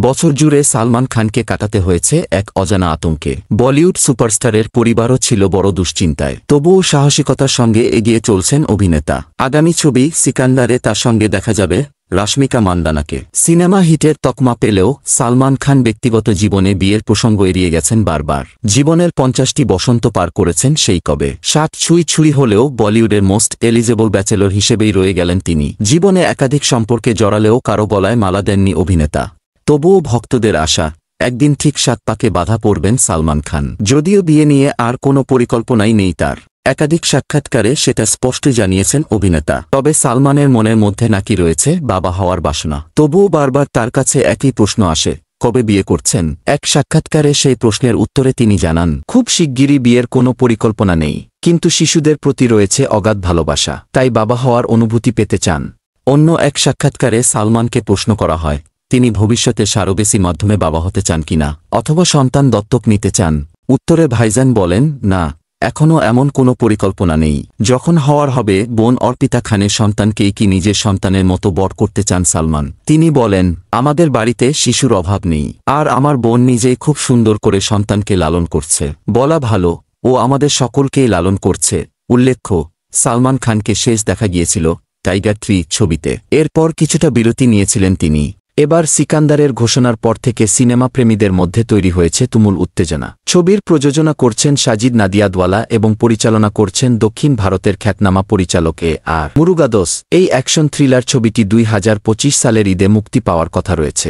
বছর জুড়ে সালমান খানকে কাটাতে হয়েছে এক অজানা আতঙ্কে। বলিউড সুপারস্টারের পরিবারও ছিল বড় দুশ্চিন্তায়, তবুও সাহসিকতার সঙ্গে এগিয়ে চলছেন অভিনেতা। আগামী ছবি সিকান্দারে তার সঙ্গে দেখা যাবে রাশমিকা মান্দানাকে। সিনেমা হিটের তকমা পেলেও সালমান খান ব্যক্তিগত জীবনে বিয়ের প্রসঙ্গ এড়িয়ে গেছেন বারবার। জীবনের 50টি বসন্ত পার করেছেন সেই কবে। 60 ছুঁই হলেও বলিউডের মোস্ট এলিজেবল ব্যাচেলর হিসেবেই রয়ে গেলেন তিনি। জীবনে একাধিক সম্পর্কে জড়ালেও কারো গলায় মালা দেননি অভিনেতা। তবুও ভক্তদের আশা, একদিন ঠিক 7 পাকে বাধা পড়বেন সালমান খান। যদিও বিয়ে নিয়ে আর কোনো পরিকল্পনাই নেই তার। একাধিক সাক্ষাৎকারে সেটা স্পষ্ট জানিয়েছেন অভিনেতা। তবে সালমানের মনের মধ্যে নাকি রয়েছে বাবা হওয়ার বাসনা। তবুও বারবার তার কাছে একই প্রশ্ন আসে, কবে বিয়ে করছেন। এক সাক্ষাৎকারে সেই প্রশ্নের উত্তরে তিনি জানান, খুব শিগগিরই বিয়ের কোনো পরিকল্পনা নেই, কিন্তু শিশুদের প্রতি রয়েছে অগাধ ভালোবাসা, তাই বাবা হওয়ার অনুভূতি পেতে চান। অন্য এক সাক্ষাৎকারে সালমানকে প্রশ্ন করা হয়, তিনি ভবিষ্যতে সারোগেসি মাধ্যমে বাবা হতে চান কিনা, অথবা সন্তান দত্তক নিতে চান। উত্তরে ভাইজান বলেন, না, এখনও এমন কোনো পরিকল্পনা নেই। যখন হওয়ার হবে বোন অর্পিতা খানের সন্তানকেই কি নিজের সন্তানের মতো বড় করতে চান সালমান। তিনি বলেন, আমাদের বাড়িতে শিশুর অভাব নেই, আর আমার বোন নিজেই খুব সুন্দর করে সন্তানকে লালন করছে। বলা ভালো, ও আমাদের সকলকেই লালন করছে। উল্লেখ্য, সালমান খানকে শেষ দেখা গিয়েছিল টাইগার 3 ছবিতে। এরপর কিছুটা বিরতি নিয়েছিলেন তিনি। এবার সিকান্দারের ঘোষণার পর থেকে সিনেমা প্রেমীদের মধ্যে তৈরি হয়েছে তুমুল উত্তেজনা। ছবির প্রযোজনা করছেন সাজিদ নাদিয়াদওয়ালা এবং পরিচালনা করছেন দক্ষিণ ভারতের খ্যাতনামা পরিচালক আর মুরুগাদোস। এই অ্যাকশন থ্রিলার ছবিটি 2025 সালের ঈদে মুক্তি পাওয়ার কথা রয়েছে।